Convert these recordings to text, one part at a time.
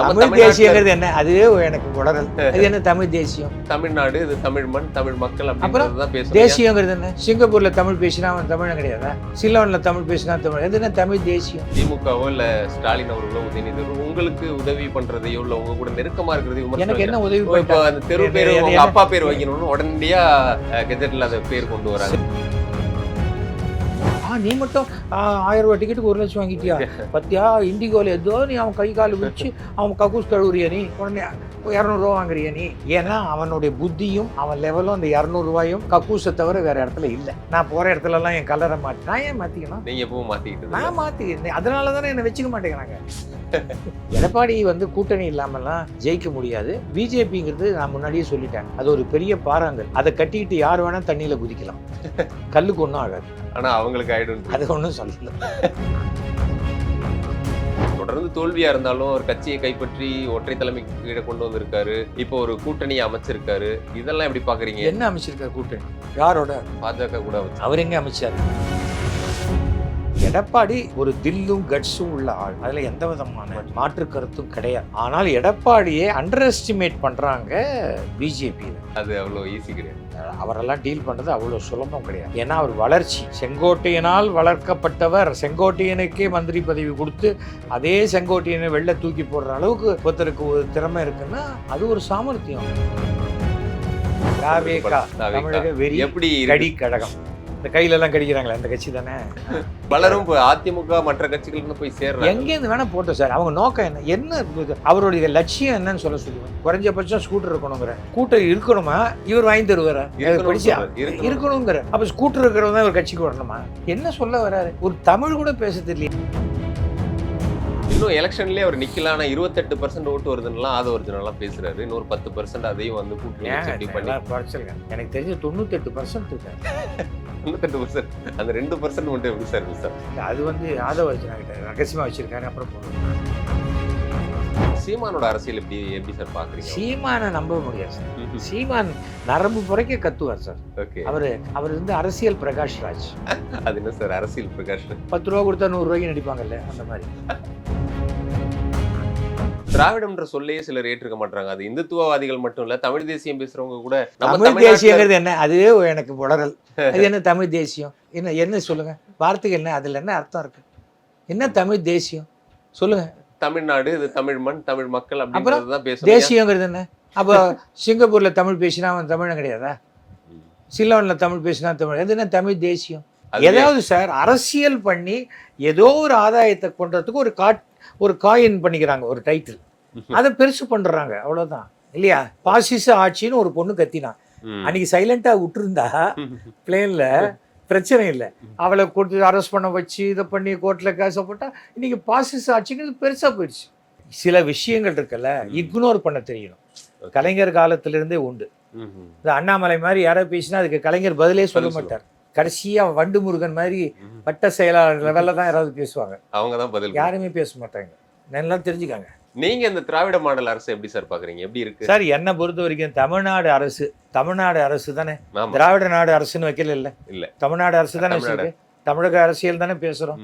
தமிழ் தேசியங்கிறது என்ன? அதுவே எனக்கு உளறல். அது என்ன தமிழ் தேசியம்? தமிழ்நாடு, இது தமிழ் மண், தமிழ் மக்கள் அப்படின்றதுதான் பேசுறோம். தேசியங்கிறது என்ன? சிங்கப்பூர்ல தமிழ் பேசினா அவன் தமிழன் கிடையாதா? சிலோன்ல தமிழ் பேசினா தமிழ். அது என்ன தமிழ் தேசியம்? திமுகவோ இல்ல ஸ்டாலின் அவர்களோ உதயநிதி உங்களுக்கு உதவி பண்றதையோ இல்ல உங்க கூட நெருக்கமா இருக்கிறதையோ எனக்கு என்ன உதவி? இப்ப அந்த தெரு பேரு உங்க அப்பா பேர் வைக்கணும்னு உடனடியா கெஜெட்ல அந்த பேர் கொண்டு வராங்க. நீ மட்டும் 1000 ரூபாய் டிக்கெட்டுக்கு 1 லட்சம் வாங்கிட்டியா? பத்தியா இண்டிகோல ஏதோ நீ அவன் கை கால் வச்சு அவன் கக்கூஸ் கழுவுறிய நீ உடனே 200 ரூபா வாங்குறிய நீ. ஏன்னா அவனுடைய புத்தியும் அவன் லெவலும் அந்த 200 ரூபாயும் கக்கூஸை தவிர வேற இடத்துல இல்லை. நான் போற இடத்துல எல்லாம் என் கலரை மாற்றி நான் ஏன் மாத்திக்கணும்? நீங்க எப்பவும் மாத்திக்கிட்டு நான் மாத்திக்கிறேன். அதனால தானே என்னை வச்சுக்க மாட்டேங்கிறாங்க. எடப்பாடி கூட்டணி இல்லாமலாம் ஜெயிக்க முடியாது. பிஜேபிங்கிறது நான் முன்னாடியே சொல்லிட்டேன், அது ஒரு பெரிய பாறாங்கல். அதை கட்டிக்கிட்டு யார் வேணா தண்ணியில குதிக்கலாம், கல்லுக்கு ஒன்றும் ஆகாது. ஆனா அவங்களுக்கு ஆயிடும். அது ஒன்றும் சொல்லல. தொடர்ந்து தோல்வியா இருந்தாலும் ஒரு கட்சியை கைப்பற்றி ஒற்றை தலைமைக்கு கீழே கொண்டு வந்திருக்காரு. இப்போ ஒரு கூட்டணியை அமைச்சிருக்காரு. இதெல்லாம் எப்படி பாக்குறீங்க? என்ன அமைச்சிருக்காரு கூட்டணி? யாரோட? பாஜக கூட. அவர் எங்க அமைச்சாரு? எடப்பாடி ஒரு தில்லும் கட்ஸும் உள்ள ஆள், அதுல எந்த விதமான மாற்று கருத்தும் கிடையாது. ஆனால் எடப்பாடியை அண்டர் எஸ்டிமேட் பண்றாங்க பிஜேபி. அது அவ்வளவு ஈஸி கிடையாது. அவரெல்லாம் டீல் பண்றது அவ்வளவு சுலபம் கிடையாது. ஏன்னா அவர் வளர்ச்சி, செங்கோட்டையனால் வளர்க்கப்பட்டவர். செங்கோட்டையனுக்கே மந்திரி பதவி கொடுத்து அதே செங்கோட்டையனை வெளில தூக்கி போடுற அளவுக்கு ஒருத்தருக்கு ஒரு திறமை இருக்குன்னா அது ஒரு சாமர்த்தியம். தமிழக வெறி எப்படி கடி கழகம். இந்த கையில எல்லாம் கடிக்கிறாங்களே அந்த கட்சி தானே. பலரும் அதிமுக மற்ற கட்சிகளுக்கு போய் சேர்றாங்க. எங்கேருந்து வேணா போட்டோம் சார். அவங்க நோக்கம் என்ன? என்ன அவருடைய லட்சியம் என்னன்னு சொல்ல சொல்லுவேன். குறைஞ்சபட்சம் ஸ்கூட்டர் இருக்கணுங்கிற. ஸ்கூட்டர் இருக்கணுமா? இவர் வாங்கி தருவாரா? படிச்சா இருக்கணுங்கிற. அப்ப ஸ்கூட்டர் இருக்கிறவங்க தான் ஒரு கட்சிக்கு வரணுமா? என்ன சொல்ல வராரு? ஒரு தமிழ் கூட பேச தெரியல. இன்னும் எலெக்ஷன்லயே அவர் நிக்கலான 28% ஓட்டு வருதுன்னா அது ஒரிஜினலா பேசுறாரு. இன்னொரு 10% அதையும் கூட்டணி பண்ணி குறைச்சிருங்க. எனக்கு தெரிஞ்ச 98% இருக்காங்க. 98%. அந்த 2% மட்டும் எப்படி சார் மிஸ் ஆகும்? அது ஆதவ அர்ஜுனா கிட்ட ரகசியமா வச்சிருக்காரு. அப்புறம் சீமானோட அரசியல் எப்படி சார் பாக்குறீங்க? சீமானை நம்ப முடியாது சார். சீமான் நரம்பு புரைக்க கத்துவார் சார். அவர் அரசியல் பிரகாஷ் ராஜ். அது என்ன சார் அரசியல் பிரகாஷ்? 10 ரூபா கொடுத்தா 100 ரூபாய்க்கு நடிப்பாங்கல்ல, அந்த மாதிரி. திராவிடம்ன்ற சொல்லையே சிலர் ஏற்றுக்க மாட்டாங்க. அது இந்துத்துவவாதிகள் மட்டும் இல்ல, தமிழ் தேசியம் பேசுறவங்க கூட. தமிழ் தேசியங்கிறது என்ன? அதுவே எனக்கு உளறல். அது என்ன தமிழ் தேசியம்? என்ன சொல்லுங்க, வார்த்தைக்கு என்ன? அதுல என்ன அர்த்தம் இருக்கு? என்ன தமிழ் தேசியம் சொல்லுங்க? தமிழ்நாடு, இது தமிழ் மண், தமிழ் மக்கள் அப்படின்றதுதான் பேசுறோம். தேசியங்கிறது என்ன? அப்போ சிங்கப்பூர்ல தமிழ் பேசினா அவன் தமிழன் கிடையாதா? சிலோன்ல தமிழ் பேசினா தமிழ். அது என்ன தமிழ் தேசியம்? ஏதாவது சார் அரசியல் பண்ணி ஏதோ ஒரு ஆதாயத்தை கொண்டதுக்கு ஒரு காயின் பண்ணிக்கிறாங்க, ஒரு டைட்டில். அதை பெருசு பண்றாங்க, அவ்வளவுதான் இல்லையா? பாசிச ஆட்சின்னு ஒரு பொண்ணு கத்தினா அன்னைக்கு சைலண்டா விட்டுருந்தா பிளேன்ல பிரச்சனை இல்லை. அவளை கொடுத்து அரெஸ்ட் பண்ண வச்சு இதை பண்ணி கோர்ட்ல கேச போட்டா இன்னைக்கு பாசிச ஆட்சிங்கிறது பெருசா போயிடுச்சு. சில விஷயங்கள் இருக்குல்ல, இக்னோர் பண்ண தெரியணும். கலைஞர் காலத்திலிருந்தே உண்டு. இந்த அண்ணாமலை மாதிரி யாராவது பேசினா அதுக்கு கலைஞர் பதிலே சொல்ல மாட்டார். கடைசியா வண்டு முருகன் மாதிரி வட்ட செயலாளர் லெவல்ல தான் யாராவது பேசுவாங்க. அவங்க தான் பதில். யாருமே பேச மாட்டாங்க. நல்லா தெரிஞ்சுக்காங்க. நீங்க இந்த திராவிட மாடல் அரசு எப்படி சார் பாக்குறீங்க? எப்படி இருக்கு சார்? என்ன பொறுத்த வரைக்கும் தமிழ்நாடு அரசு தானே. திராவிட நாடு அரசுன்னு வைக்கல. இல்ல தமிழ்நாடு அரசு தானே வச்சிருக்கு. தமிழக அரசியல் தானே பேசுறோம்.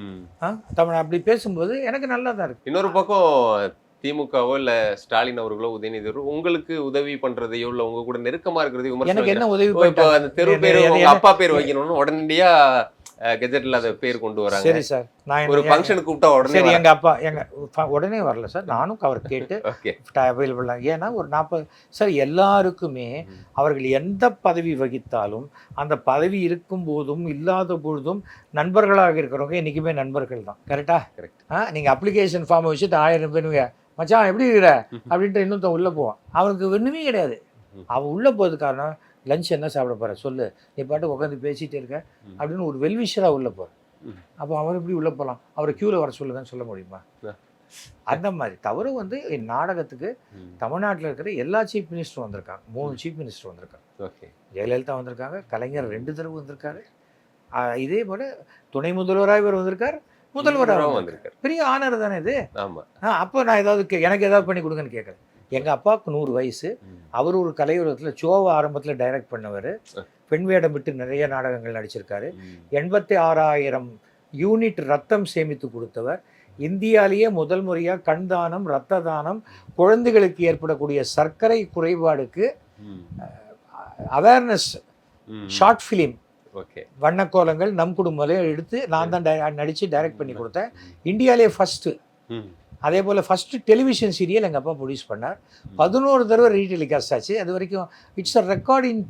தமிழ் அப்படி பேசும்போது எனக்கு நல்லா தான் இருக்கு. இன்னொரு பக்கம் திமுகவோ இல்ல ஸ்டாலின் அவர்களோ உதயநிதி உங்களுக்கு உதவி பண்றதையோ இல்ல உங்க கூட நெருக்கமா இருக்கிறதையோ எனக்கு என்ன உதவி? அந்த தெரு பேரு உங்க அப்பா பேர் வைக்கணும்னு உடனடியா கெஜெட்ல அதை பேர் கொண்டு வராங்க. சரி சார், நான் ஒரு ஃபங்க்ஷனுக்கு கூப்பிட்டா உடனே சரி எங்க அப்பா உடனே வரல சார். நானும் அவர் கேட்டு அவைலபிள். ஏன்னா ஒரு 40 சார் எல்லாருக்குமே அவர்கள் எந்த பதவி வகித்தாலும் அந்த பதவி இருக்கும் போதும் இல்லாத பொழுதும் நண்பர்களாக இருக்கிறவங்க என்னைக்குமே நண்பர்கள் தான். கரெக்டா? கரெக்ட். நீங்க அப்ளிகேஷன் ஃபார்மை வச்சுட்டு 1000 பேருங்க மச்சான் எப்படி இருக்கிற அப்படின்ட்டு இன்னொருத்தன் உள்ள போவான். அவனுக்கு ஒண்ணுமே கிடையாது. அவன் உள்ள போறது காரணம் லஞ்ச் என்ன சாப்பிட போற சொல்லு, நீ பாட்டு உட்காந்து பேசிட்டே இருக்க அப்படின்னு ஒரு வெல்விஷரா உள்ள போற. அப்போ அவன் எப்படி உள்ள போகலாம்? அவரை கியூல வர சொல்லுதான்னு சொல்ல முடியுமா? அந்த மாதிரி தவறு நாடகத்துக்கு தமிழ்நாட்டில் இருக்கிற எல்லா சீஃப் மினிஸ்டரும் வந்திருக்காங்க. 3 சீஃப் மினிஸ்டர் வந்திருக்காங்க. ஜெயலலிதா வந்திருக்காங்க, கலைஞர் 2 தடவை வந்திருக்காரு. இதே போல துணை முதல்வராக இவர் வந்திருக்கார், முதல்வராக வந்திருக்காரு. பெரிய ஆனர் தானே இது. அப்போ நான் எனக்கு ஏதாவது பண்ணி கொடுங்கன்னு கேட்குறேன். எங்கள் அப்பாவுக்கு 100 வயசு. அவர் ஒரு கலையுலகத்தில் ஷோவை ஆரம்பத்தில் டைரக்ட் பண்ணவர். பெண் வேடம் விட்டு நிறைய நாடகங்கள் நடிச்சிருக்காரு. 86,000 யூனிட் ரத்தம் சேமித்து கொடுத்தவர். இந்தியாவிலேயே முதல் முறையாக கண் தானம், இரத்த தானம், குழந்தைகளுக்கு ஏற்படக்கூடிய சர்க்கரை குறைபாடுக்கு அவேர்னஸ் ஷார்ட் ஃபிலிம், ஓகே, வண்ணக்கோலங்கள் நம் குடும்பமே எடுத்து நான் தான் நடித்து டைரக்ட் பண்ணி கொடுத்தேன். இந்தியாவிலே ஃபஸ்ட்டு. அதே போல் ஃபஸ்ட்டு டெலிவிஷன் சீரியல் எங்கள் அப்பா ப்ரொடியூஸ் பண்ணார். 11 தடவை ரீடெலிகாஸ்ட் ஆச்சு. அது வரைக்கும் it's a record in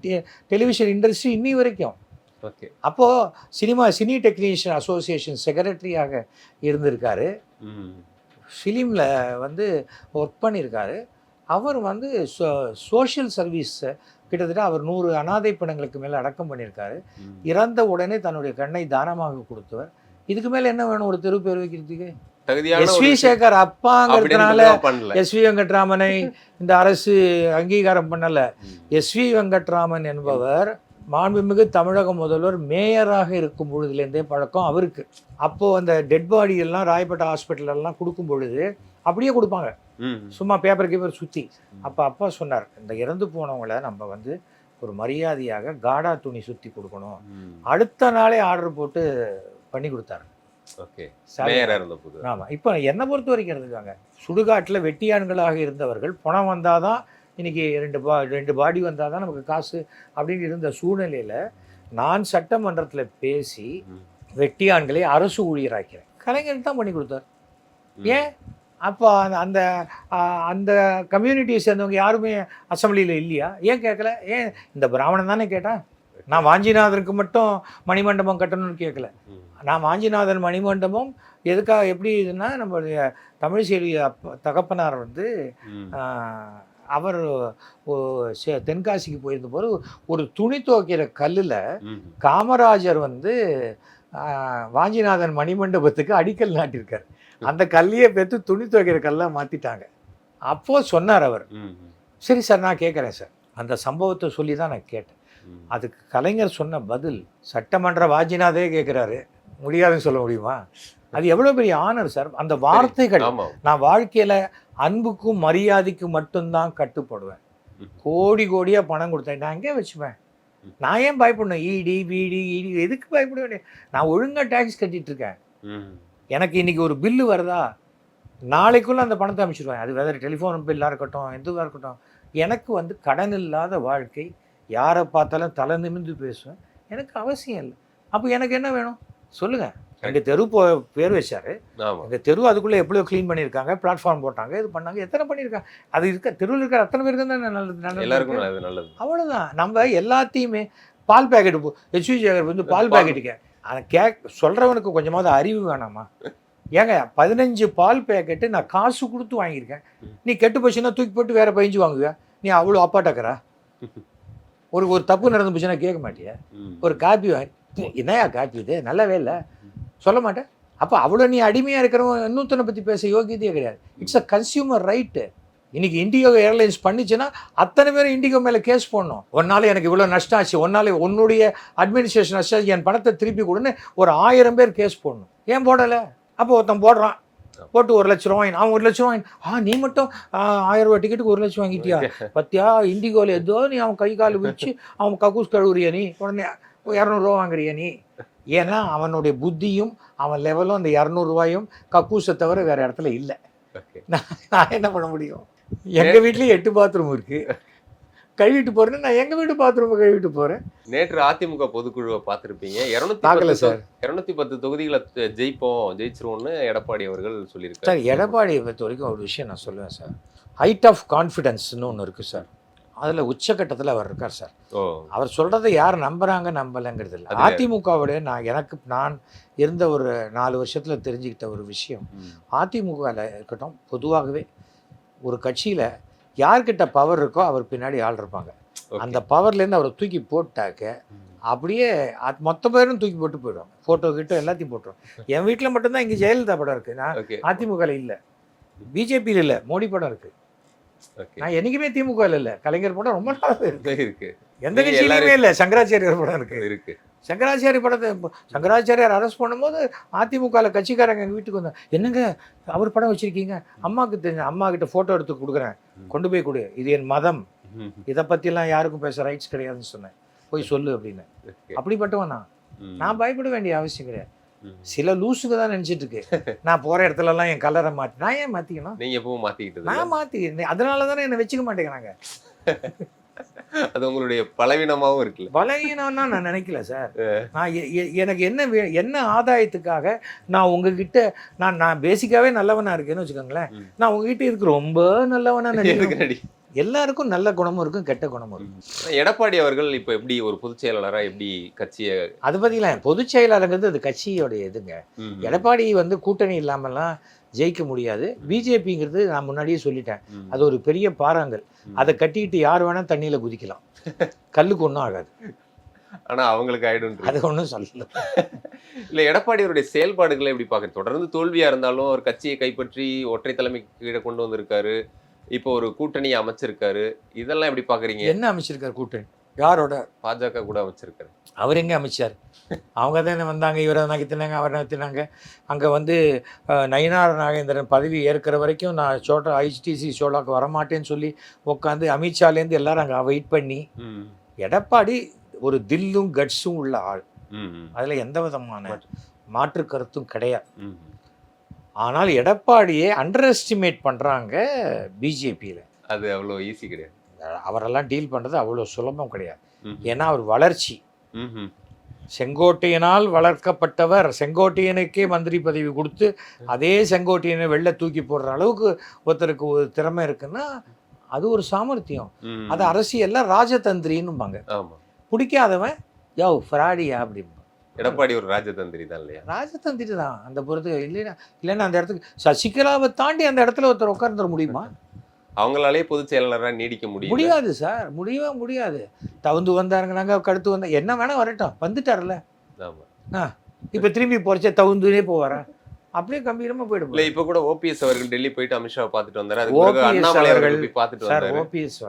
television industry இன்னி வரைக்கும். ஓகே. அப்போது சினி டெக்னீஷியன் அசோசியேஷன் செக்ரட்டரியாக இருந்திருக்காரு. ஃபிலிமில் வந்து ஒர்க் பண்ணியிருக்காரு. அவர் வந்து சோஷியல் சர்வீஸ் கிட்டத்தட்ட அவர் 100 அனாதை பிணங்களுக்கு மேலே அடக்கம் பண்ணியிருக்காரு. இறந்த உடனே தன்னுடைய கண்ணை தானமாக கொடுத்தவர். இதுக்கு மேலே என்ன வேணும் ஒரு தெரு பேர் வைக்கிறதுக்கு? எஸ்வி சேகர் அப்பாங்கிறதுனால எஸ்வி வெங்கட்ராமனை இந்த அரசு அங்கீகாரம் பண்ணலை. எஸ்வி வெங்கட்ராமன் என்பவர் மாண்புமிகு தமிழக முதல்வர் மேயராக இருக்கும் பொழுதுலேருந்தே பழக்கம் அவருக்கு. அப்போது அந்த டெட் பாடி எல்லாம் ராயப்பேட்டை ஹாஸ்பிட்டலெல்லாம் கொடுக்கும் பொழுது அப்படியே கொடுப்பாங்க, சும்மா பேப்பர் கீப்பர் சுற்றி. அப்போ அப்பா சொன்னார், இந்த இறந்து போனவங்களை நம்ம வந்து ஒரு மரியாதையாக காடா துணி சுற்றி கொடுக்கணும். அடுத்த நாளே ஆர்டர் போட்டு பண்ணி கொடுத்தாரு. ஓகே. ஆமாம். இப்போ என்னை பொறுத்த வரைக்கும் இருக்காங்க சுடுகாட்டில் வெட்டியான்களாக இருந்தவர்கள் பணம் வந்தால் தான் இன்றைக்கி ரெண்டு பாடி வந்தால் தான் நமக்கு காசு அப்படின்னு இருந்த சூழ்நிலையில் நான் சட்டமன்றத்தில் பேசி வெட்டியான்களை அரசு ஊழியராக்கிறேன். கலைஞர் தான் பண்ணி கொடுத்தார். ஏன் அப்போ அந்த அந்த கம்யூனிட்டியை சேர்ந்தவங்க யாருமே அசம்பிளியில் இல்லையா? ஏன் கேட்கல? ஏன் இந்த பிராமணன் தானே கேட்டான். நான் வாஞ்சிநாதனுக்கு மட்டும் மணிமண்டபம் கட்டணும்னு கேட்கல. நான் வாஞ்சிநாதன் மணிமண்டபம் எதுக்காக எப்படி இதுன்னா, நம்மளுடைய தமிழ்செல்வி தகப்பனார் வந்து அவர் தென்காசிக்கு போயிருந்த போது ஒரு துணி துவைக்கிற கல்லில் காமராஜர் வந்து வாஞ்சிநாதன் மணிமண்டபத்துக்கு அடிக்கல் நாட்டியிருக்கார். அந்த கல்லையே பெற்று துணி துவைக்கிற கல்லாக மாற்றிட்டாங்க. அப்போது சொன்னார் அவர், சரி சார் நான் கேட்குறேன் சார். அந்த சம்பவத்தை சொல்லி தான் நான் கேட்டேன். அதுக்கு கலைஞர் சொன்ன பதில் சட்டமன்ற வாஞ்சிநாதே கேட்குறாரு, முடியாதுன்னு சொல்ல முடியுமா? அது எவ்வளோ பெரிய ஆனர் சார். அந்த வார்த்தைகள், நான் வாழ்க்கையில் அன்புக்கும் மரியாதைக்கும் மட்டும்தான் கட்டுப்படுவேன். கோடியாக பணம் கொடுத்தேன், நான் எங்கே வச்சுப்பேன்? நான் ஏன் பயப்படணும்? இடி பிடி எதுக்கு பயப்பட வேண்டிய? நான் ஒழுங்காக டேக்ஸ் கட்டிகிட்ருக்கேன். எனக்கு இன்றைக்கி ஒரு பில்லு வருதா, நாளைக்குள்ளே அந்த பணத்தை அமைச்சிடுவேன். அது வெதர் டெலிஃபோன் பில்லாக இருக்கட்டும், எதுவாக இருக்கட்டும். எனக்கு வந்து கடன் இல்லாத வாழ்க்கை, யாரை பார்த்தாலும் தலை நிமிர்ந்து பேசுவேன். எனக்கு அவசியம் இல்லை. அப்போ எனக்கு என்ன வேணும் சொல்லுங்கள். எங்கள் தெரு பேர் வச்சார். எங்கள் தெரு அதுக்குள்ளே எப்படியோ க்ளீன் பண்ணியிருக்காங்க, பிளாட்ஃபார்ம் போட்டாங்க, இது பண்ணாங்க, எத்தனை பண்ணியிருக்காங்க. அது தெருவில் இருக்கிற அத்தனை பேருக்கு தான் நல்லது. அவ்வளோதான். நம்ம எல்லாத்தையுமே பால் பேக்கெட்டு ஹெச்வி சேகர் வந்து பால் பேக்கெட்டுக்கு அதை சொல்கிறவனுக்கு கொஞ்சமாவது அறிவு வேணாமா? ஏங்க 15 பால் பேக்கெட்டு நான் காசு கொடுத்து வாங்கியிருக்கேன். நீ கெட்டு போச்சுன்னா தூக்கி போட்டு வேறு 15 வாங்குவியா? நீ அவ்வளோ அப்பாட்டக்கிறா? ஒரு தப்பு நடந்து போச்சுன்னா கேட்க மாட்டியா? ஒரு காப்பி வாங்கி என்னையா காப்பி இது நல்லாவே இல்லை சொல்ல மாட்டேன். அப்போ அவ்வளோ நீ அடிமையாக இருக்கிறவங்க இன்னொருத்தனை பற்றி பேச யோகியதையே கிடையாது. It's a consumer right. இன்றைக்கி இண்டிகோ ஏர்லைன்ஸ் பண்ணிச்சுன்னா அத்தனை பேரும் இண்டிகோ மேலே கேஸ் போடணும். ஒன்னாலே எனக்கு இவ்வளோ நஷ்டம் ஆச்சு, ஒன்னாலே உன்னுடைய அட்மினிஸ்ட்ரேஷன் நஷ்டம் ஆச்சு, என் பணத்தை திருப்பி கொடுன்னு ஒரு 1000 பேர் கேஸ் போடணும். ஏன் போடலை? அப்போ ஒருத்தன் போடுறான், போட்டு 1 லட்ச ரூபா வாங்கி, அவன் 1 லட்ச ரூபா வாங்கி, நீ மட்டும் 1000 ரூபா டிக்கெட்டுக்கு 1 லட்சம் வாங்கிட்டியா? பத்தியா இண்டிகோவில் ஏதோ நீ அவன் கை கால் வச்சு அவன் கக்கூஸ் கழுவுறியா? நீ உடனே 200 ரூபா வாங்குறியா நீ? ஏன்னா அவனுடைய புத்தியும் அவன் லெவலும் அந்த 200 ரூபாயும் கக்கூஸை தவிர வேறு இடத்துல இல்லை. நான் என்ன பண்ண முடியும்? எங்கள் வீட்லேயும் 8 பாத்ரூம் இருக்குது. கழுவிட்டு போகிறேன்னு நான் எங்கள் வீட்டு பாத்ரூமை கழுவிட்டு போகிறேன். நேற்று அதிமுக பொதுக்குழுவை பார்த்துருப்பீங்க. 210 தொகுதிகளை ஜெயிச்சிருவோம்னு எடப்பாடி அவர்கள் சொல்லியிருக்காரு. சார், எடப்பாடியை பொறுத்த வரைக்கும் ஒரு விஷயம் நான் சொல்லுவேன் சார். ஹைட் ஆஃப் கான்ஃபிடென்ஸ்னு ஒன்று இருக்குது சார். அதில் உச்சக்கட்டத்தில் அவர் இருக்கார் சார். அவர் சொல்கிறத யார் நம்புகிறாங்க நம்பலைங்கிறது இல்லை. அதிமுகவுடைய நான் இருந்த ஒரு 4 வருஷத்தில் தெரிஞ்சுக்கிட்ட ஒரு விஷயம், அதிமுகவில் இருக்கட்டும் பொதுவாகவே ஒரு கட்சியில் யார்கிட்ட பவர் இருக்கோ அவர் பின்னாடி ஆள் இருப்பாங்க. அந்த பவர்லேருந்து அவரை தூக்கி போட்டாக்க அப்படியே மொத்த பேரும் தூக்கி போட்டு போயிடுவாங்க. ஃபோட்டோ கிட்ட எல்லாத்தையும் போட்டுருவோம். என் வீட்டில் மட்டும்தான் இங்கே ஜெயலலிதா படம் இருக்குது. நான் அதிமுகவில் இல்லை, பிஜேபியில் இல்லை, மோடி படம் இருக்குது. நான் என்றைக்குமே திமுகவில் இல்லை. கலைஞர் படம் ரொம்ப நாளாக இருக்கு. எந்த கட்சியிலுமே இல்லை. சங்கராச்சாரியார் படம் இருக்கு. சங்கராச்சாரிய படத்தை சங்கராச்சாரியார் அரெஸ்ட் பண்ணும்போது அதிமுகவில் கட்சிக்காரங்க எங்கள் வீட்டுக்கு வந்தாங்க. என்னங்க அவர் படம் வச்சுருக்கீங்க? அம்மாவுக்கு தெரிஞ்ச அம்மா கிட்ட ஃபோட்டோ எடுத்து கொடுக்குறேன், கொண்டு போய் கொடு, இது என் மதம், இதை பற்றிலாம் யாருக்கும் பேச ரைட்ஸ் கிடையாதுன்னு சொன்னேன். போய் சொல்லு அப்படின்னு. அப்படிப்பட்டவன் நான் பயப்பட வேண்டிய அவசியம் கிடையாது. சில லூசுக்கு தான் நினைச்சிட்டு இருக்கு நான் போற இடத்துல எல்லாம் என் கலரை மாத்தி. நான் ஏன் மாத்திக்கணும்? நீங்க எப்பவும் மாத்திக்கிட்டது நான் மாத்திக்கிறேன். அதனால தானே என்ன வச்சுக்க மாட்டேங்கிறாங்க. அது உங்களுடைய பலவீனமாவும் இருக்குல்ல. பலவீனம்னா நான் நினைக்கல சார். நான் எனக்கு என்ன ஆதாயத்துக்காக நான் உங்ககிட்ட நான் பேசிக்காவே நல்லவனா இருக்கேன்னு வச்சுக்கோங்களேன். நான் உங்ககிட்ட இருக்கு ரொம்ப நல்லவனா நினைக்கிறேன். எல்லாருக்கும் நல்ல குணமும் இருக்கும், கெட்ட குணமும் இருக்கும். எடப்பாடி அவர்கள் இப்ப எப்படி ஒரு பொதுச் செயலாளரா எப்படி கட்சியை அது பத்திலாம் பொதுச் செயலாளருங்கிறது அது கட்சியோடைய இதுங்க. எடப்பாடி கூட்டணி இல்லாமலாம் ஜெயிக்க முடியாது. பிஜேபிங்கிறது நான் முன்னாடியே சொல்லிட்டேன், அது ஒரு பெரிய பாறாங்கல். அதை கட்டிக்கிட்டு யார் வேணா தண்ணியில குதிக்கலாம், கல்லுக்கு ஒன்றும் ஆகாது. ஆனா அவங்களுக்கு ஆயிடும். அது ஒன்றும் சொல்லல. இல்ல எடப்பாடியோடைய செயல்பாடுகளை எப்படி பாக்குறது? தொடர்ந்து தோல்வியா இருந்தாலும் ஒரு கட்சியை கைப்பற்றி ஒற்றை தலைமை கீழே கொண்டு வந்திருக்காரு. இப்போ ஒரு கூட்டணி அமைச்சிருக்காரு. இதெல்லாம் எப்படி பாக்குறீங்க? என்ன அமைச்சிருக்காரு கூட்டணி? யாரோட? பாஜக கூட அமைச்சிருக்காரு. அவர் எங்க அமைச்சார்? அவங்க தானே வந்தாங்க, இவரை நகர்த்தினாங்க, அவரை நகர்த்தினாங்க. அங்கே நயினார் நாகேந்திரன் பதவி ஏற்கிற வரைக்கும் நான் ஐடிசி ஷோலாக்கு வரமாட்டேன்னு சொல்லி உட்காந்து அமித்ஷாலேருந்து எல்லாரும் அங்கே வெயிட் பண்ணி. எடப்பாடி ஒரு தில்லும் கட்ஸும் உள்ள ஆள், அதில் எந்த விதமான மாற்று கருத்தும் கிடையாது. ஆனால் எடப்பாடியை அண்டர் எஸ்டிமேட் பண்ணுறாங்க பிஜேபியில். அது அவ்வளோ ஈஸி கிடையாது. அவரெல்லாம் டீல் பண்ணுறது அவ்வளோ சுலபம் கிடையாது. ஏன்னா அவர் வளர்ச்சி, செங்கோட்டையனால் வளர்க்கப்பட்டவர். செங்கோட்டையனுக்கே மந்திரி பதவி கொடுத்து அதே செங்கோட்டையனை வெளில தூக்கி போடுற அளவுக்கு ஒருத்தருக்கு ஒரு திறமை இருக்குன்னா அது ஒரு சாமர்த்தியம். அது அரசியல்ல ராஜதந்திரின்னுபாங்க. பிடிக்காதவன் யோ ஃப்ராடியா அப்படிம்பா. எடப்பாடி ஒரு ராஜதந்திரி தான் இல்லையா? ராஜதந்திரி தான் அந்த பொறுத்து. இல்லைன்னா அந்த இடத்துக்கு சசிகலாவை தாண்டி அந்த இடத்துல ஒருத்தர் உட்கார்ந்துட முடியுமா? அவங்களாலே பொதுச் செயலாளராக நீடிக்க முடியாது சார், முடியவே முடியாது. தகுந்து வந்தாருங்கிறாங்க, கடுத்து வந்தா என்ன வேணா வரட்டும், வந்துட்டார்ல. இப்போ திரும்பி போறச்சே தகுந்துனே போவாரா? அப்படியே கம்பீரமா போயிடும். இல்லை இப்போ கூட ஓபிஎஸ் அவர்கள் டெல்லி போயிட்டு அமித்ஷா பார்த்துட்டு வந்தாரு. அதுக்கு அண்ணாமலை அவர்கள் போய் பார்த்துட்டு வந்தாரு. ஓபிஎஸ்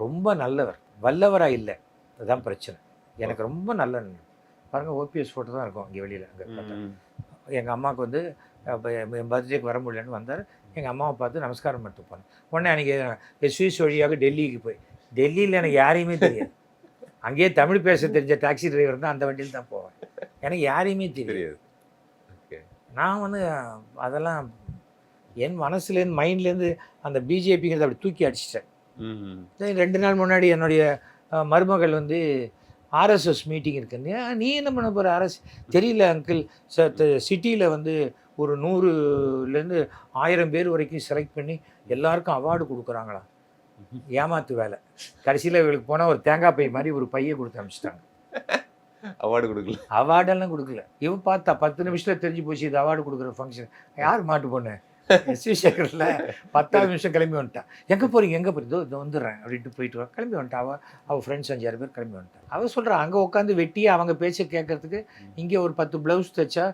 ரொம்ப நல்லவர், வல்லவரா இல்லை, அதுதான் பிரச்சனை. எனக்கு ரொம்ப நல்ல பாருங்க, ஓபிஎஸ் ஃபோட்டோ தான் இருக்கும் இங்கே வெளியில். அங்கே எங்கள் அம்மாவுக்கு என் பர்த்டேக்கு வர முடியலன்னு வந்தார். எங்கள் அம்மாவை பார்த்து நமஸ்காரம் பண்ணிட்டு போனேன். உடனே அன்றைக்கி சுவிஸ் வழியாக டெல்லிக்கு போய், டெல்லியில் எனக்கு யாரையுமே தெரியாது. அங்கேயே தமிழ் பேச தெரிஞ்ச டாக்ஸி டிரைவர் தான், அந்த வண்டியில் தான் போவேன். எனக்கு யாரையுமே தெரியாது. நான் அதெல்லாம் என் மனசுலேருந்து மைண்ட்லேருந்து அந்த பிஜேபிங்கிறத அப்படி தூக்கி அடிச்சிட்டேன். 2 நாள் முன்னாடி என்னுடைய மருமகள் ஆர்எஸ்எஸ் மீட்டிங் இருக்குன்னு, நீ என்ன பண்ண போகிற ஆர்எஸ் தெரியல அங்கிள், சிட்டியில் ஒரு 100லேருந்து 1000 பேர் வரைக்கும் செலக்ட் பண்ணி எல்லாருக்கும் அவார்டு கொடுக்குறாங்களா? ஏமாத்து வேலை. கடைசியில் இவளுக்கு போனால் ஒரு தேங்காய் பை மாதிரி ஒரு பையை கொடுத்து அனுப்பிச்சிட்டாங்க. அவார்டு கொடுக்கல, அவார்டெல்லாம் கொடுக்கல. இவன் பார்த்தா 10 நிமிஷத்தில் தெரிஞ்சு போச்சு இது அவார்டு கொடுக்குற ஃபங்க்ஷன். யார் மாட்டு பொண்ணு? எஸ்வி சேகரில் 10வது நிமிஷம் கிளம்பி வந்துட்டான். எங்கே போகிறீங்க எங்கே போகிறீங்க? இதோ வந்துடுறேன் அப்படின்ட்டு போயிட்டு கிளம்பி வந்துட்டான். அவள் ஃப்ரெண்ட்ஸ் 5-6 பேர் கிளம்பி வந்துட்டான். அவள் சொல்கிறான், அங்கே உட்காந்து வெட்டியே அவங்க பேச்சை கேட்கறதுக்கு இங்கே ஒரு 10 ப்ளவுஸ் தைச்சா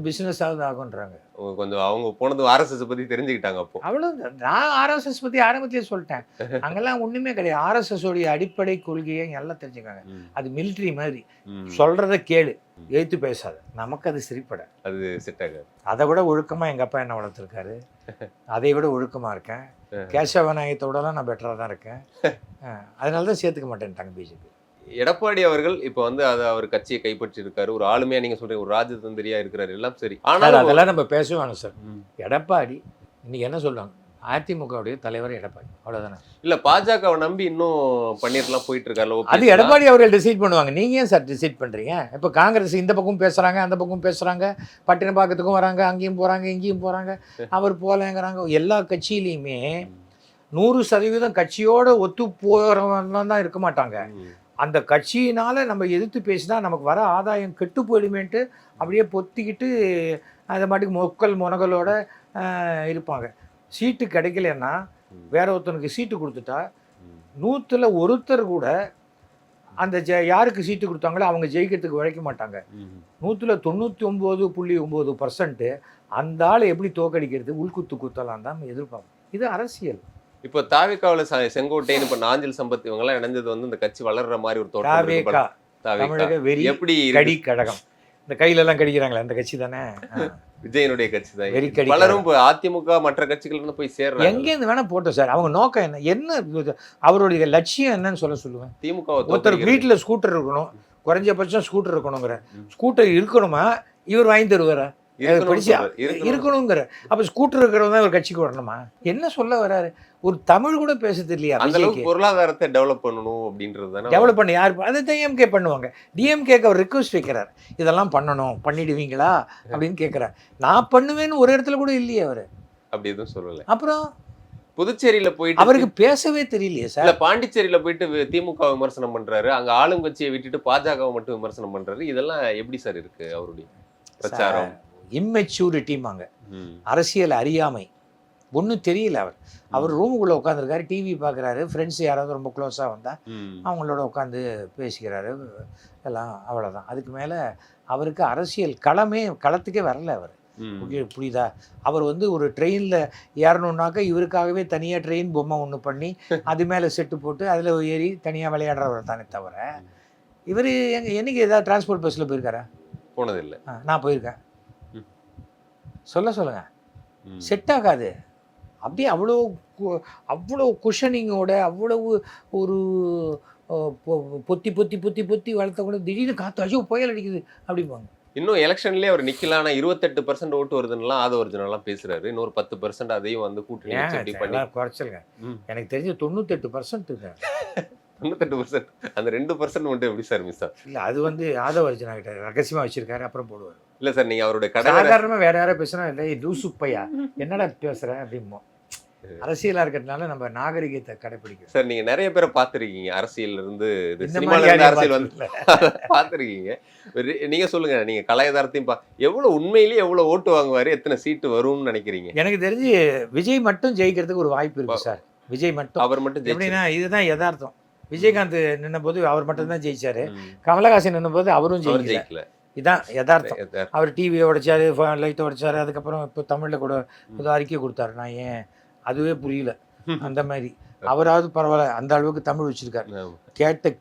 பிஸ்னஸ் ஆகுன்றாங்க. கொஞ்சம் அவங்க போனது ஆர்எஸ்எஸ் பற்றி தெரிஞ்சுக்கிட்டாங்க. அப்போ அவ்வளோ நான் ஆர்எஸ்எஸ் பற்றி ஆரம்பத்திலே சொல்லிட்டேன். அங்கெல்லாம் ஒன்றுமே கிடையாது. ஆர்எஸ்எஸ் உடைய அடிப்படை கொள்கையை எல்லாம் தெரிஞ்சுக்காங்க. அது மிலிட்ரி மாதிரி, சொல்கிறத கேளு, எழுத்து பேசாத. நமக்கு அது சிரிப்பட, அது செட் ஆகாது. அதை விட ஒழுக்கமாக எங்கள் அப்பா என்ன வளர்த்துருக்காரு, அதை விட ஒழுக்கமாக இருக்கேன். கேசவ நாயகத்தோடலாம் நான் பெட்டராக தான் இருக்கேன். அதனால தான் சேர்த்துக்க மாட்டேன்ட்டாங்க பிஜேபி. எடப்பாடி அவர்கள் இப்போ அதை அவர் கட்சியை கைப்பற்றி இருக்காரு. ஒரு ஆளுமையா நீங்க சொல்றீங்க, ஒரு ராஜதந்திரியா இருக்கிறாரு, எல்லாம் சரி. ஆனால் அதெல்லாம் நம்ம பேசுவாங்க சார். எடப்பாடி இன்னைக்கு என்ன சொல்றாங்க, அதிமுகவுடைய தலைவர் எடப்பாடி, அவ்வளவுதானே. இல்ல பாஜகவை நம்பி இன்னும் பன்னீர்லாம் போயிட்டு இருக்காரு. அது எடப்பாடி அவர்கள் டிசைட் பண்ணுவாங்க. நீங்க ஏன் சார் டிசைட் பண்றீங்க? இப்போ காங்கிரஸ் இந்த பக்கம் பேசுறாங்க, அந்த பக்கம் பேசுறாங்க, பட்டினப்பாக்கத்துக்கும் வராங்க, அங்கேயும் போறாங்க, இங்கேயும் போறாங்க, அவர் போலங்கிறாங்க. எல்லா கட்சியிலையுமே 100% கட்சியோட ஒத்து போறவங்க தான் இருக்க மாட்டாங்க. அந்த கட்சியினால் நம்ம எதிர்த்து பேசினா நமக்கு வர ஆதாயம் கெட்டு போயிடுமேன்ட்டு அப்படியே பொத்திக்கிட்டு அதை மாட்டுக்கு முனகளோட இருப்பாங்க. சீட்டு கிடைக்கலன்னா வேற ஒருத்தனுக்கு சீட்டு கொடுத்துட்டா 100ல் ஒருத்தர் கூட அந்த யாருக்கு சீட்டு கொடுத்தாங்களோ அவங்க ஜெயிக்கிறதுக்கு உழைக்க மாட்டாங்க. 100ல் 99.9% அந்த ஆளை எப்படி தோக்கடிக்கிறது, உள்குத்து குத்தலாம் தான் எதிர்பார்ப்போம். இது அரசியல். இப்போ தாவேக்காவில் செங்கோட்டையன், இப்போ நாஞ்சில் சம்பத் இவங்கெல்லாம் இணைஞ்சது இந்த கட்சி வளர்ற மாதிரி ஒரு தோட்டம். எப்படி கடி கழகம், இந்த கையில எல்லாம் கடிக்கிறாங்களே அந்த கட்சி தானே, விஜயனுடைய கட்சி தான். பலரும் அதிமுக மற்ற கட்சிகள் போய் சேர்றாங்க. எங்கேருந்து வேணா போட்டோம் சார். அவங்க நோக்கம் என்ன, அவருடைய லட்சியம் என்னன்னு சொல்லுவேன். திமுக ஒருத்தர் வீட்டில் ஸ்கூட்டர் இருக்கணும், குறைஞ்சபட்சம் ஸ்கூட்டர் இருக்கணுங்கிற. ஸ்கூட்டர் இருக்கணுமா இவர் வாங்கி தருவாரா? படிச்சு இருக்கணும். இருக்கணுங்கிற அப்போ ஸ்கூட்டர் இருக்கிறவங்க தான் ஒரு கட்சிக்கு வரணுமா? என்ன சொல்ல வராரு? ஒரு தமிழ் கூட பேச தெரியலையா அந்த அளவுக்கு விஜய்க்கு? பொருளாதாரத்தை டெவலப் பண்ணணும் அப்படின்றது தானே. டெவலப் பண்ண யார் அதை டிஎம்கே பண்ணுவாங்க. டிஎம்கேக்கு அவர் ரிக்வஸ்ட் வைக்கிறார், இதெல்லாம் பண்ணணும், பண்ணிடுவீங்களா அப்படின்னு கேட்குறார். நான் பண்ணுவேன்னு ஒரு இடத்துல கூட இல்லையே அவர். அப்படி எதுவும் சொல்லலை. அப்புறம் புதுச்சேரியில போயிட்டு அவருக்கு பேசவே தெரியலையே சார். இல்ல பாண்டிச்சேரியில போயிட்டு திமுக விமர்சனம் பண்றாரு, அங்க ஆளுங்கட்சியை விட்டுட்டு பாஜகவை மட்டும் விமர்சனம் பண்றாரு. இதெல்லாம் எப்படி சார் இருக்கு அவருடைய பிரச்சாரம்? இம்மெச்சூரிட்டிமாங்க, ம். அரசியல் அறியாமை, ஒன்றும் தெரியல. அவர் ரூமுக்குள்ளே உட்காந்துருக்காரு, டிவி பார்க்குறாரு, ஃப்ரெண்ட்ஸ் யாராவது ரொம்ப க்ளோஸாக வந்தால் ம். அவங்களோட உட்காந்து பேசிக்கிறாரு, எல்லாம் அவ்வளோதான். அதுக்கு மேலே அவருக்கு அரசியல் களத்துக்கே வரல அவர். ம். புரியுதா? அவர் ஒரு ட்ரெயினில் ஏறணுன்னாக்கா இவருக்காகவே தனியாக ட்ரெயின் பொம்மை ஒன்று பண்ணி அது மேலே செட்டு போட்டு அதில் ஏறி தனியாக விளையாடுறவர் தானே தவிர, இவர் என்னைக்கு ஏதாவது டிரான்ஸ்போர்ட் பஸ்ஸில் போயிருக்காரா? போனதில்லை. நான் போயிருக்கேன். ம். சொல்லுங்க, ம். செட் ஆகாது. அப்படியே அவ்வளோ குஷனிங்கோட அவ்வளவு ஒரு பொத்தி பொத்தி பொத்தி பொத்தி வளர்த்த கூட திடீர்னு காற்று ஐயோ புயல் அடிக்குது அப்படிம்பாங்க. இன்னும் எலெக்ஷன்லயே அவர் நிக்கலாம், ஆனா 28% ஓட்டு வருதுன்னெல்லாம் ஆதவர்ஜனெல்லாம் பேசுறாரு. இன்னொரு 10% அதையும் வந்து கூட்டணி வச்சு இப்படி பண்ணி குறைச்சலுங்க. ம். எனக்கு தெரிஞ்ச 98%ங்க. 98%. அந்த 2% மட்டும் எப்படி சார் மிஸ் ஆகும்? இல்லை, அது ஆதவர்ஜனா கிட்ட ரகசியமாக வச்சிருக்காரு, அப்புறம் போடுவார். இல்ல சார், நீங்க அவருடைய கடை சாதாரணமாக வேற யாராவது பேசுனா இல்லை லூசுப்பையா என்னடா பேசுற அப்படிமோ. அரசியலா இருக்கிறதுனால நம்ம நாகரிகத்தை கடைபிடிக்கிறோம் சார். நீங்க நிறைய பேரை பார்த்துருக்கீங்க, அரசியல்ல இருந்து இந்த சினிமால மாதிரி இருந்து யாரையும் அரசியல் வந்து பார்த்துருக்கீங்க. நீங்க சொல்லுங்க, நீங்க கலாயதாரத்தையும் எவ்வளவு உண்மையிலேயே எவ்வளவு ஓட்டு வாங்குவாரு, எத்தனை சீட்டு வரும்னு நினைக்கிறீங்க? எனக்கு தெரிஞ்சு விஜய் மட்டும் ஜெயிக்கிறதுக்கு ஒரு வாய்ப்பு இருக்கு சார். விஜய் மட்டும். அவர் மட்டும் எப்படின்னா இதுதான் யதார்த்தம். விஜயகாந்த் நின்ன போது அவர் மட்டும் தான் ஜெயிச்சாரு. ம். கமலஹாசன் நின்ன போது அவரும் அவர் ஜெயிக்கல. ஜெயிக்கல. இதான் யதார்த்தம். யதார்த்தம். அவர் டிவியை உடைச்சாரு, லைட்டை உடைச்சாரு, அதுக்கப்புறம் இப்போ தமிழில் கூட ஏதோ அறிக்கை கொடுத்தாரு. நான் ஏன் அதுவே புரியல. அந்த மாதிரி அவராவது பரவாயில்ல, அந்த அளவுக்கு தமிழ் வச்சிருக்காரு. ஆமா.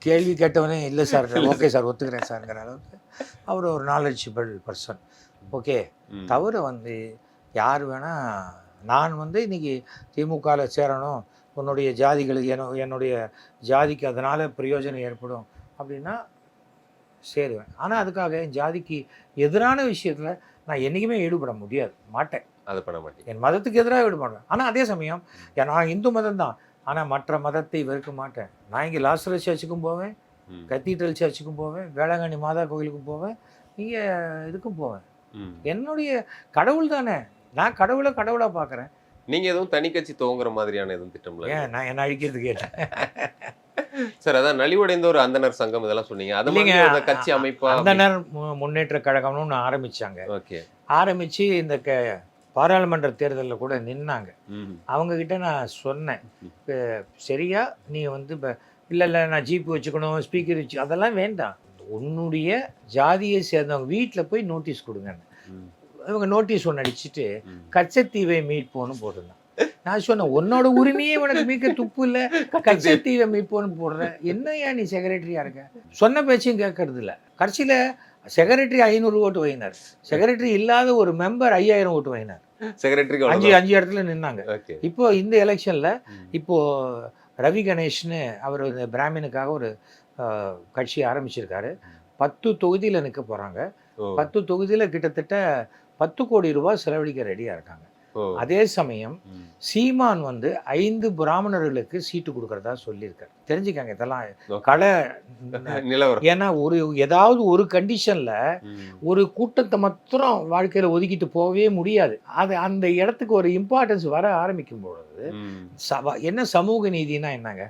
கேள்வி கேட்டவனே இல்லை சார், ஓகே சார், ஒத்துக்கிறேன் சார்ங்கிற அளவுக்கு அவர் ஒரு நாலேஜபிள் பர்சன். ஓகே, ம். தவிர யார் வேணால் நான் இன்னைக்கு திமுகவில் சேரணும், உன்னுடைய ஜாதிகளுக்கு என்னுடைய ஜாதிக்கு அதனால் பிரயோஜனம் ஏற்படும் அப்படின்னா சேருவேன். ஆனால் அதுக்காக என் ஜாதிக்கு எதிரான விஷயத்தில் நான் என்றைக்குமே ஈடுபட மாட்டேன். அதை பண்ண மாட்டேன். என் மதத்துக்கு எதிராக ஈடுபடுவேன். ஆனால் அதே சமயம் நான் இந்து மதம் தான், ஆனால் மற்ற மதத்தை வெறுக்க மாட்டேன். நான் இங்கே லாஸ்டர் சர்ச்சுக்கும் போவேன், ம். கத்தீட்ரல் சர்ச்சுக்கும் போவேன், வேளாங்கண்ணி மாதா கோயிலுக்கும் போவேன், இங்கே இதுக்கும் போவேன். ம். என்னுடைய கடவுள் தானே, நான் கடவுளாக பார்க்குறேன். நீங்க எதுவும் தனி கட்சி துவங்குற மாதிரியான எதுவும் திட்டம்ல? ஏன் நான் என்ன அழிக்கிறது கேட்டேன் சார், அதான் நலிவடைந்த ஒரு அந்தனர் சங்கம் இதெல்லாம் சொன்னீங்க. அது இல்லைங்க, மாதிரி ஒரு கட்சி அமைப்பா? அந்தனர் முன்னேற்ற கழகம்னு ஒன்று ஆரம்பித்தாங்க. ஓகே. ஆரம்பித்து இந்த பாராளுமன்ற தேர்தலில் கூட நின்னாங்க. ம். அவங்கக்கிட்ட நான் சொன்னேன், சரியா நீ இப்போ இல்லை நான் ஜீப்பு வச்சுக்கணும், ஸ்பீக்கர் வச்சு அதெல்லாம் வேண்டாம், உன்னுடைய ஜாதியை சேர்ந்தவங்க வீட்டில் போய் நோட்டீஸ் கொடுங்கன்னு. ம். இவங்க நோட்டீஸ் ஒன்று அடிச்சுட்டு ம். கச்சத்தீவை மீட்போன்னு போட்டிருந்தாங்க. நான் சொன்னேன், உன்னோட உரிமையே உனக்கு மீட்க துப்பு இல்லை, கச்சத்தீவை மீட்போன்னு போடுற, என்னையா நீ செக்ரட்டரியா இருக்க? சொன்ன பேச்சையும் கேட்கறது இல்லை. கடைசியில் செக்ரட்டரி 500 ஓட்டு வாங்கினார், செக்ரட்டரி இல்லாத ஒரு மெம்பர் 5000 ஓட்டு வாங்கினார். செக்ரட்டரிக்கு 5 இடத்துல நின்னாங்க. ஓகே. இப்போ இந்த எலெக்ஷனில் இப்போ ரவி கணேஷ்னு அவர் இந்த பிராமினுக்காக ஒரு கட்சி ஆரம்பிச்சிருக்காரு. 10 தொகுதியில் நிற்க போகிறாங்க. ஓ. 10 தொகுதியில் கிட்டத்தட்ட 10 கோடி ரூபாய் செலவழிக்க ரெடியாக இருக்காங்க. ஓ. அதே சமயம் ம். சீமான் 5 பிராமணர்களுக்கு சீட்டு கொடுக்கறதா சொல்லியிருக்காரு. தெரிஞ்சுக்காங்க இதெல்லாம் ஓகே. கடை. நிலவரம். ஏன்னா ஏதாவது ஒரு கண்டிஷன்ல ம். ஒரு கூட்டத்தை மாத்திரம் வாழ்க்கையில ஒதுக்கிட்டு போகவே முடியாது. அது அந்த இடத்துக்கு ஒரு இம்பார்ட்டன்ஸ் வர ஆரம்பிக்கும் பொழுது ம். என்ன சமூக நீதினா என்னங்க?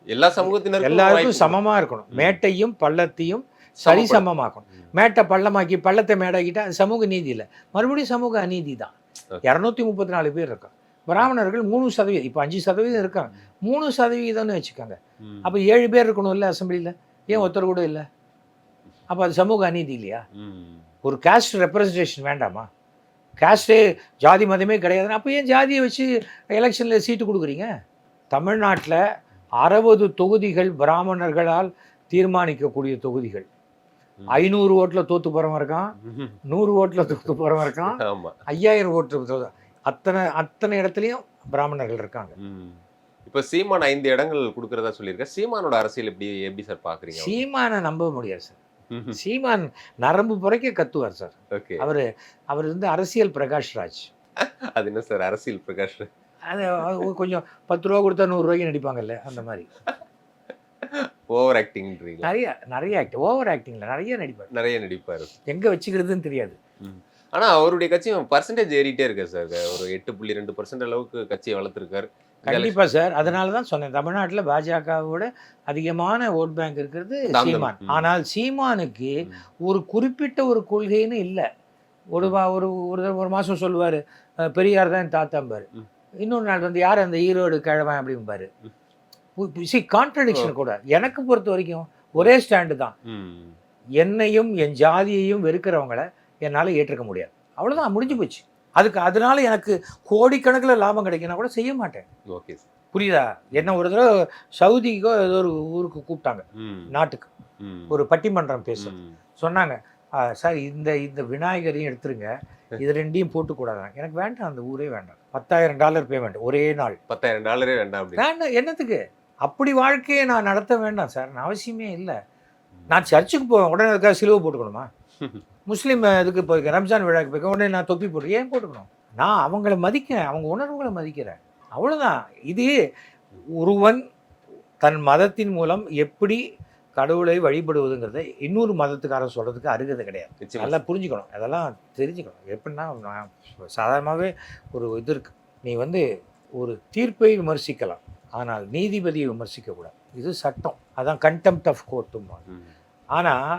எல்லா சமூகத்தினருக்கும் எல்லாருக்கும் வாய்ப்பு சமமா இருக்கணும். ம். மேட்டையும் பள்ளத்தையும் சரிசமமாக்கணும். ம். மேட்டை பள்ளமாக்கி பள்ளத்தை மேடாக்கிட்டா அது சமூக நீதி இல்லை, மறுபடியும் சமூக அநீதி தான். Okay. 234 பேர் இருக்காங்க. பிராமணர்கள் 3%, இப்போ 5% இருக்காங்க. 3%ன்னு வச்சுக்கோங்க. ம். அப்போ 7 பேர் இருக்கணும் இல்லை அசம்பிளியில், ஏன் ஒருத்தர் கூட இல்லை? அப்போ அது சமூக அநீதி இல்லையா? ம். ஒரு காஸ்ட் ரெப்ரசன்டேஷன் வேண்டாமா? காஸ்ட்டே ஜாதி மதமே கிடையாதுன்னு அப்போ ஏன் ஜாதியை வச்சு எலெக்ஷனில் சீட்டு கொடுக்குறீங்க? தமிழ்நாட்டில் 60 தொகுதிகள் பிராமணர்களால் தீர்மானிக்கக்கூடிய தொகுதிகள். 500 ஓட்டில் தோற்று போகிறவன் இருக்கான், 100 ஓட்டில் தோற்று போகிறவன் இருக்கான், 5000 ஓட்டு, அத்தனை இடத்துலையும் பிராமணர்கள் இருக்காங்க. இப்போ சீமான் 5 இடங்கள் கொடுக்கறதா சொல்லியிருக்கேன். சீமானோட அரசியல் எப்படி சார் பார்க்குறீங்க? சீமானை நம்ப முடியாது சார். சீமான் நரம்பு புரைக்க கத்துவார் சார். ஓகே. அவர் வந்து அரசியல் பிரகாஷ் ராஜ். அது என்ன சார் அரசியல் பிரகாஷ்? அது கொஞ்சம் 10 ரூபா கொடுத்தா 100 ரூபாய்க்கு நடிப்பாங்கல்ல, அந்த மாதிரி. ஓவர் ஆக்டிங்ன்றீங்க? நிறைய ஓவர் ஆக்டிங்ல நிறைய நடிப்பார். எங்க வச்சுக்கிறதுன்னு தெரியாது. ஆனா அவருடைய கட்சி பர்சன்டேஜ் ஏறிட்டே இருக்கு சார். ஒரு 8.2% அளவுக்கு கட்சியை வளர்த்திருக்காரு. கண்டிப்பா சார். அதனால தான் சொன்னேன், தமிழ்நாட்டுல பாஜகவோட அதிகமான ஓட் பேங்க் இருக்கிறது சீமான். ஆனால் சீமானுக்கு ஒரு குறிப்பிட்ட ஒரு கொள்கைன்னு இல்லை. ஒரு மாசம் சொல்லுவாரு பெரியார் தான் தாத்தாம்பாரு, இன்னொரு நாள் வந்து யார் அந்த ஈரோடு கிழவன் அப்படிம்பாரு. கான்ட்ரடிக்ஷன் கூட. எனக்கு பொறுத்த வரைக்கும் ஒரே ஸ்டாண்டு தான். என்னையும் என் ஜாதியையும் வெறுக்கிறவங்கள என்னால் ஏற்றுக்க முடியாது. அவ்வளோதான், முடிஞ்சு போச்சு. அதனால எனக்கு கோடிக்கணக்கில் லாபம் கிடைக்குன்னா கூட செய்ய மாட்டேன். ஓகே, புரியுதா? என்ன ஒரு தடவை சவுதிக்கோ ஏதோ ஒரு ஊருக்கு கூப்பிட்டாங்க, நாட்டுக்கு, ஒரு பட்டிமன்றம் பேச சொன்னாங்க. சார் இந்த விநாயகரையும் எடுத்துருங்க, இது ரெண்டையும் போட்டுக்கூடாது. எனக்கு வேண்டாம், அந்த ஊரே வேண்டாம். $10,000 பேமெண்ட் ஒரே நாள். $10,000 வேண்டாம். வேண்டாம், என்னத்துக்கு? அப்படி வாழ்க்கையை நான் நடத்த வேண்டாம் சார், நான் அவசியமே இல்லை. நான் சர்ச்சுக்கு போவேன், உடனே அதுக்காக சிலுவை போட்டுக்கணுமா? முஸ்லீம் இதுக்கு போயிருக்கேன், ரம்ஜான் விழாக்கு போயிருக்கேன், உடனே நான் தொப்பி போட்டு ஏன் போட்டுக்கணும்? நான் அவங்கள மதிக்கிறேன், அவங்க உணர்வுகளை மதிக்கிறேன், அவ்வளோதான். இது ஒருவன் தன் மதத்தின் மூலம் எப்படி கடவுளை வழிபடுவதுங்கிறத இன்னொரு மதத்துக்காரன் சொல்கிறதுக்கு அருகதை கிடையாது. நல்லா புரிஞ்சுக்கணும், அதெல்லாம் தெரிஞ்சுக்கணும். எப்படின்னா, நான் சாதாரணமாகவே ஒரு இது இருக்குது, நீ வந்து ஒரு தீர்ப்பை விமர்சிக்கலாம், ஆனால் நீதிபதியை விமர்சிக்கக்கூடாது. இது சட்டம், அதான் கண்டெம்ப்ட் ஆஃப் கோர்ட்டுமா. ஆனால்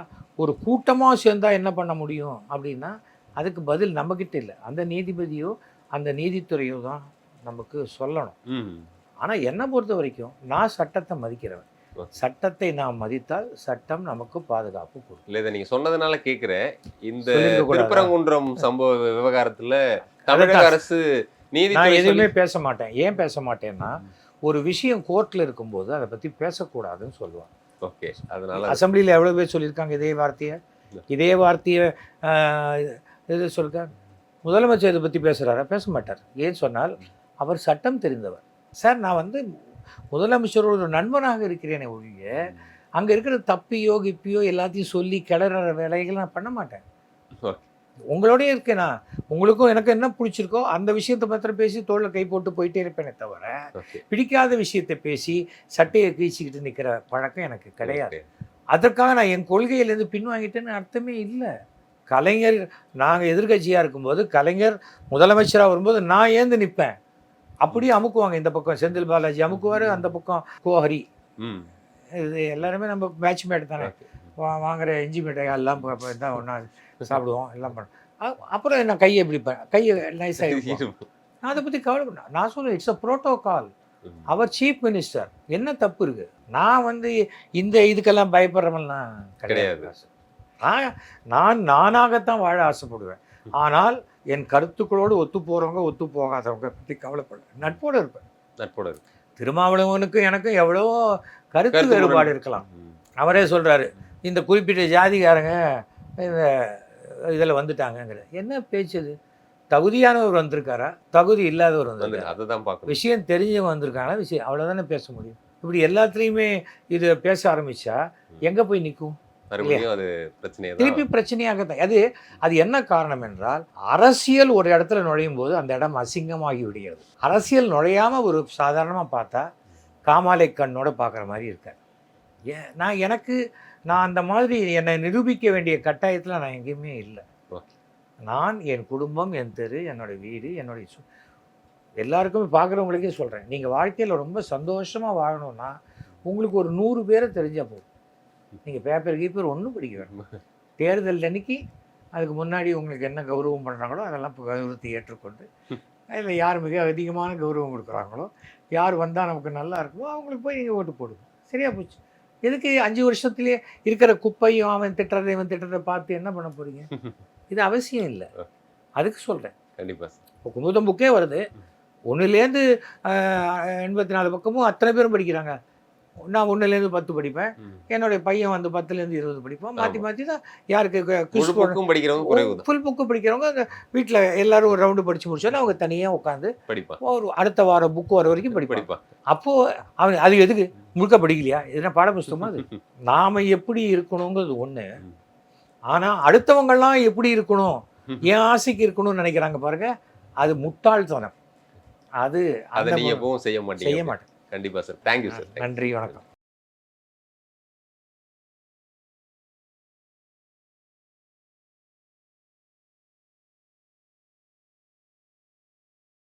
ஒரு கூட்டமாக சேர்ந்தால் என்ன பண்ண முடியும் அப்படின்னா, அதுக்கு பதில் நம்மக்கிட்ட இல்லை, அந்த நீதிபதியோ அந்த நீதித்துறையோ தான் நமக்கு சொல்லணும். ஆனால் என்னை பொறுத்த வரைக்கும் நான் சட்டத்தை மதிக்கிறவன். சட்டத்தை நாம் மதித்தால் சட்டம் நமக்கு பாதுகாப்பு கொடுக்கும். இல்லை, இதை நீங்கள் சொன்னதுனால கேட்குறேன். இந்த திருப்பரங்குன்றம் சம்பவ விவகாரத்தில் தமிழக அரசு நான் எதுவுமே பேச மாட்டேன். ஏன் பேச மாட்டேன்னா, ஒரு விஷயம் கோர்ட்டில் இருக்கும்போது அதை பற்றி பேசக்கூடாதுன்னு சொல்லுவாங்க. ஓகே, அதனால அசம்பிளியில் எவ்வளோ பேர் சொல்லியிருக்காங்க இதே வார்த்தையை எது சொல்லிருக்காங்க. முதலமைச்சர் இதை பற்றி பேசுகிறாரா? பேச மாட்டார். ஏன் சொன்னால் அவர் சட்டம் தெரிந்தவர். சார், நான் வந்து முதலமைச்சரோட ஒரு நண்பனாக இருக்கிறேனே ஒழிய அங்கே இருக்கிற தப்பியோ கிப்பியோ எல்லாத்தையும் சொல்லி கிளற வேலைகள் நான் பண்ண மாட்டேன். உங்களோடய இருக்கேனா, உங்களுக்கும் எனக்கு என்ன பிடிச்சிருக்கோ அந்த விஷயத்தை மாத்திரம் பேசி தோளில் கை போட்டு போயிட்டே இருப்பேனே தவிர, பிடிக்காத விஷயத்தை பேசி சட்டையை கீழ்ச்சிக்கிட்டு நிற்கிற பழக்கம் எனக்கு கிடையாது. அதற்காக நான் என் கொள்கையிலேருந்து பின்வாங்கிட்டேன்னு அர்த்தமே இல்லை. கலைஞர், நாங்கள் எதிர்கட்சியாக இருக்கும்போது கலைஞர் முதலமைச்சராக வரும்போது நான் ஏந்து நிற்பேன். அப்படியே அமுக்குவாங்க, இந்த பக்கம் செந்தில் பாலாஜி அமுக்குவார், அந்த பக்கம் கோஹரி, இது எல்லாருமே நம்ம பேட்ச் மேட் தானே, வாங்குகிற இஞ்சி மிட்டாய் எல்லாம் தான் ஒன்றா சாப்பிடுவோம், எல்லாம் பண்ணுவோம். அப்புறம் நான் கையை பிடிப்பேன், கையை நைஸாக. நான் அதை பற்றி கவலைப்பட, நான் சொல்லுவேன் இட்ஸ் அ ப்ரோட்டோகால். அவர் சீஃப் மினிஸ்டர், என்ன தப்பு இருக்குது? நான் வந்து இதுக்கெல்லாம் பயப்படுறவன்லாம் கிடையாது. நான் நானாகத்தான் வாழ ஆசைப்படுவேன். ஆனால் என் கருத்துக்களோடு ஒத்து போகிறவங்க ஒத்து போகாதவங்க பற்றி கவலைப்படுவேன். நட்போடு இருப்பேன். திருமாவளவனுக்கும் எனக்கும் எவ்வளோ கருத்து வேறுபாடு இருக்கலாம். அவரே சொல்கிறாரு, இந்த குறிப்பிட்ட ஜாதிகாரங்க இந்த இதில் வந்துட்டாங்கங்கிற என்ன பேச்சு? தகுதியானவர் வந்திருக்காரா, தகுதி இல்லாதவர் வந்திருக்காரு, அதுதான் பார்க்கணும். விஷயம் தெரிஞ்சவங்க வந்திருக்காங்களா, விஷயம் அவ்வளோதானே பேச முடியும். இப்படி எல்லாத்துலேயுமே இது பேச ஆரம்பித்தா எங்கே போய் நிற்கும்? திருப்பி பிரச்சனையாக தான் அது என்ன காரணம் என்றால், அரசியல் ஒரு இடத்துல நுழையும் போது அந்த இடம் அசிங்கமாகி விடுகிறது. அரசியல் நுழையாமல் ஒரு சாதாரணமாக பார்த்தா காமாலை கண்ணோட பார்க்குற மாதிரி இருக்காது. நான் அந்த மாதிரி என்னை நிரூபிக்க வேண்டிய கட்டாயத்தில் நான் எங்கேயுமே இல்லை. நான் என் குடும்பம், என் தெரு, என்னோடய வீடு, என்னுடைய எல்லாருக்குமே பார்க்குறவங்களுக்கே சொல்கிறேன், நீங்கள் வாழ்க்கையில் ரொம்ப சந்தோஷமாக வாழணும்னா உங்களுக்கு ஒரு 100 பேரை தெரிஞ்சால் போதும். நீங்கள் பேப்பர் ஒன்றும் படிக்க வேணும். தேர்தல் அன்னைக்கு அதுக்கு முன்னாடி உங்களுக்கு என்ன கௌரவம் பண்ணுறாங்களோ அதெல்லாம் கௌரவத்தை ஏற்றுக்கொண்டு, அதில் யார் மிக அதிகமான கௌரவம் கொடுக்குறாங்களோ, யார் வந்தால் நமக்கு நல்லா இருக்குமோ அவங்களுக்கு போய் நீங்கள் ஓட்டு போடுங்க. சரியா போச்சு. எதுக்கு 5 வருஷத்துலேயே இருக்கிற குப்பையும் அவன் திட்டுறதை இவன் திட்டுறதை பார்த்து என்ன பண்ண போகிறீங்க? இது அவசியம் இல்லை. அதுக்கு சொல்கிறேன். கண்டிப்பாக இப்போ குமுதம் புக்கே வருது, 1லேருந்து 84 பக்கமும் அத்தனை பேரும் படிக்கிறாங்க. நான் 1லேருந்து 10 படிப்பேன், என்னுடைய பையன் வந்து 10லேருந்து 20 படிப்போம். மாற்றி தான் யாருக்கு ஃபுல் புக்கு படிக்கிறவங்க அந்த வீட்டில் எல்லாரும் ஒரு ரவுண்டு படித்து முடிச்சாலும் அவங்க தனியாக உட்காந்து ஒரு அடுத்த வாரம் புக்கு வர வரைக்கும் படிப்பான். அப்போது அவன் அது எதுக்கு முழுக்க படிக்கலையா? எதுனா பாடப்புஸ்தகமா அது? நாம எப்படி இருக்கணுங்கிறது ஒண்ணு. ஆனா அடுத்தவங்கலாம் எப்படி இருக்கணும், என் ஆசைக்கு இருக்கணும்னு நினைக்கிறாங்க பாருங்க, அது முட்டாள்தனம். அது அதை அந்த நீங்க எப்பவும் செய்ய செய்ய மாட்டீங்க. மாட்டேன். கண்டிப்பா சார். Thank you sir. நன்றி, வணக்கம்.